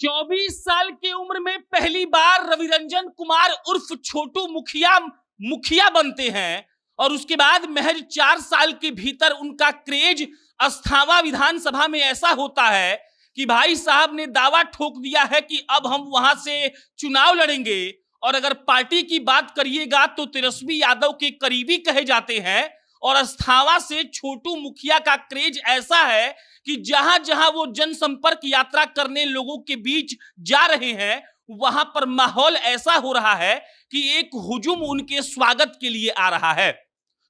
24 साल की उम्र में पहली बार रविरंजन कुमार उर्फ छोटू मुखिया बनते हैं और उसके बाद महज 4 साल के भीतर उनका क्रेज अस्थावा विधानसभा में ऐसा होता है कि भाई साहब ने दावा ठोक दिया है कि अब हम वहां से चुनाव लड़ेंगे। और अगर पार्टी की बात करिएगा तो तेजस्वी यादव के करीबी कहे जाते हैं और अस्थावा से छोटू मुखिया का क्रेज ऐसा है कि जहां जहां वो जनसंपर्क यात्रा करने लोगों के बीच जा रहे हैं वहां पर माहौल ऐसा हो रहा है कि एक हुजूम उनके स्वागत के लिए आ रहा है।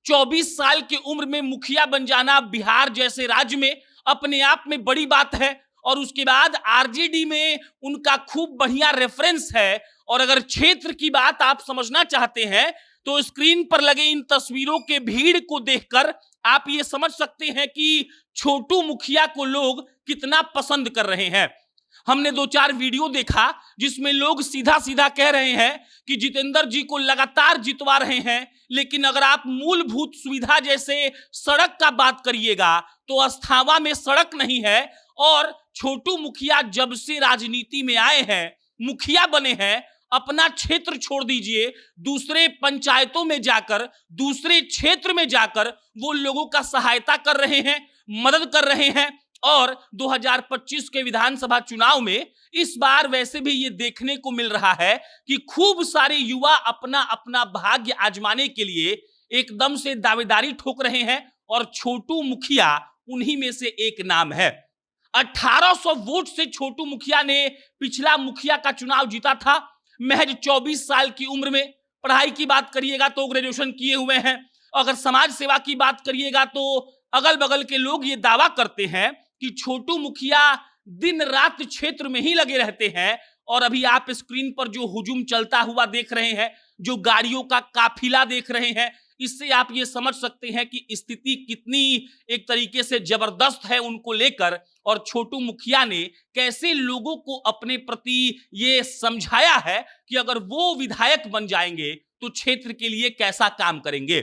24 साल की उम्र में मुखिया बन जाना बिहार जैसे राज्य में अपने आप में बड़ी बात है और उसके बाद आरजेडी में उनका खूब बढ़िया रेफरेंस है। और अगर क्षेत्र की बात आप समझना चाहते हैं तो स्क्रीन पर लगे इन तस्वीरों के भीड़ को देखकर आप ये समझ सकते हैं कि छोटू मुखिया को लोग कितना पसंद कर रहे हैं। हमने 2-4 वीडियो देखा जिसमें लोग सीधा सीधा कह रहे हैं कि जितेंद्र जी को लगातार जितवा रहे हैं, लेकिन अगर आप मूलभूत सुविधा जैसे सड़क का बात करिएगा तो अस्थावा में सड़क नहीं है। और छोटू मुखिया जब से राजनीति में आए हैं, मुखिया बने हैं, अपना क्षेत्र छोड़ दीजिए, दूसरे पंचायतों में जाकर, दूसरे क्षेत्र में जाकर वो लोगों का सहायता कर रहे हैं, मदद कर रहे हैं। और 2025 के विधानसभा चुनाव में इस बार वैसे भी ये देखने को मिल रहा है कि खूब सारे युवा अपना अपना भाग्य आजमाने के लिए एकदम से दावेदारी ठोक रहे हैं और छोटू मुखिया उन्हीं में से एक नाम है। 1800 वोट से छोटू मुखिया ने पिछला मुखिया का चुनाव जीता था। महज 24 साल की उम्र में पढ़ाई की बात करिएगा तो ग्रेजुएशन किए हुए हैं। अगर समाज सेवा की बात करिएगा तो अगल बगल के लोग ये दावा करते हैं कि छोटू मुखिया दिन रात क्षेत्र में ही लगे रहते हैं। और अभी आप स्क्रीन पर जो हुजूम चलता हुआ देख रहे हैं, जो गाड़ियों का काफिला देख रहे हैं, इससे आप ये समझ सकते हैं कि स्थिति कितनी एक तरीके से जबरदस्त है उनको लेकर। और छोटू मुखिया ने कैसे लोगों को अपने प्रति ये समझाया है कि अगर वो विधायक बन जाएंगे तो क्षेत्र के लिए कैसा काम करेंगे।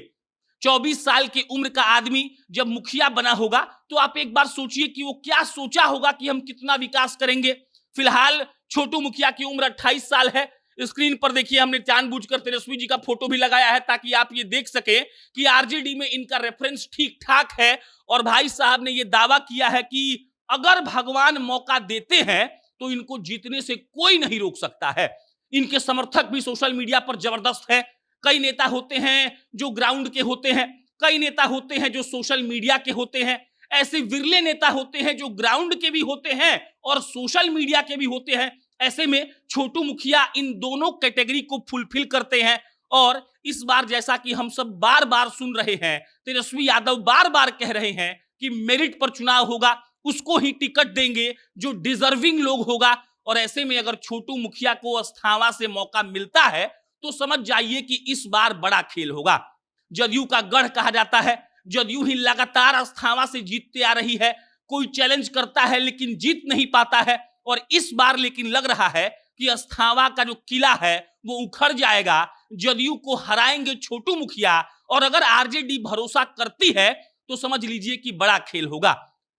24 साल की उम्र का आदमी जब मुखिया बना होगा तो आप एक बार सोचिए कि वो क्या सोचा होगा कि हम कितना विकास करेंगे। फिलहाल छोटू मुखिया की उम्र 28 साल है। स्क्रीन पर देखिए, हमने जानबूझकर तेजस्वी जी का फोटो भी लगाया है ताकि आप ये देख सके कि आरजेडी में इनका रेफरेंस ठीक ठाक है। और भाई साहब ने ये दावा किया है कि अगर भगवान मौका देते हैं तो इनको जीतने से कोई नहीं रोक सकता है। इनके समर्थक भी सोशल मीडिया पर जबरदस्त है। कई नेता होते हैं जो ग्राउंड के होते हैं, कई नेता होते हैं जो सोशल मीडिया के होते हैं, ऐसे विरले नेता होते हैं जो ग्राउंड के भी होते हैं और सोशल मीडिया के भी होते हैं। ऐसे में छोटू मुखिया इन दोनों कैटेगरी को फुलफिल करते हैं। और इस बार जैसा कि हम सब बार बार सुन रहे हैं, तेजस्वी यादव बार बार कह रहे हैं कि मेरिट पर चुनाव होगा, उसको ही टिकट देंगे जो डिजर्विंग लोग होगा। और ऐसे में अगर छोटू मुखिया को अस्थावा से मौका मिलता है तो समझ जाइए कि इस बार बड़ा खेल होगा। जदयू का गढ़ कहा जाता है, जदयू ही लगातार अस्थावा से जीतते आ रही है। कोई चैलेंज करता है लेकिन जीत नहीं पाता है। और इस बार लेकिन लग रहा है कि अस्थावा का जो किला है वो उखड़ जाएगा। जदयू को हराएंगे छोटू मुखिया। और अगर आरजेडी भरोसा करती है तो समझ लीजिए कि बड़ा खेल होगा।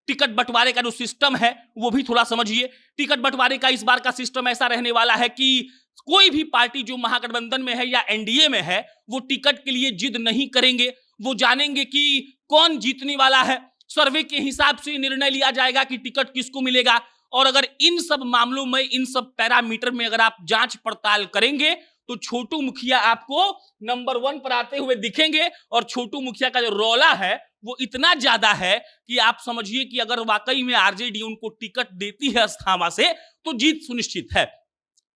टिकट बंटवारे का जो सिस्टम है वो भी थोड़ा समझिए। टिकट बंटवारे का इस बार का सिस्टम ऐसा रहने वाला है कि कोई भी पार्टी जो महागठबंधन में है या एनडीए में है वो टिकट के लिए जिद नहीं करेंगे। वो जानेंगे कि कौन जीतने वाला है, सर्वे के हिसाब से निर्णय लिया जाएगा कि टिकट किसको मिलेगा। और अगर इन सब मामलों में, इन सब पैरामीटर में अगर आप जांच पड़ताल करेंगे तो छोटू मुखिया आपको नंबर 1 पर आते हुए दिखेंगे। और छोटू मुखिया का जो रौला है वो इतना ज्यादा है कि आप समझिए कि अगर वाकई में आरजेडी उनको टिकट देती है अस्थावा से तो जीत सुनिश्चित है।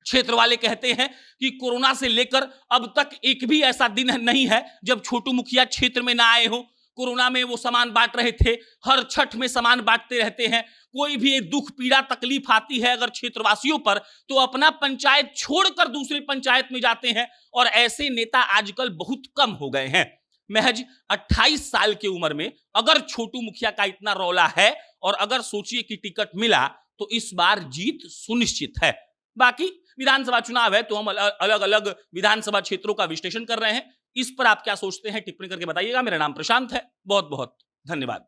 क्षेत्र वाले कहते हैं कि कोरोना से लेकर अब तक एक भी ऐसा दिन नहीं है जब छोटू मुखिया क्षेत्र में ना आए हो। कोरोना में वो सामान बांट रहे थे, हर छठ में सामान बांटते रहते हैं। कोई भी दुख पीड़ा तकलीफ आती है अगर क्षेत्रवासियों पर तो अपना पंचायत छोड़कर दूसरे पंचायत में जाते हैं। और ऐसे नेता आजकल बहुत कम हो गए हैं। महज 28 साल की उम्र में अगर छोटू मुखिया का इतना रौला है और अगर सोचिए कि टिकट मिला तो इस बार जीत सुनिश्चित है। बाकी विधानसभा चुनाव है तो हम अलग अलग विधानसभा क्षेत्रों का विश्लेषण कर रहे हैं। इस पर आप क्या सोचते हैं टिप्पणी करके बताइएगा। मेरा नाम प्रशांत है। बहुत बहुत धन्यवाद।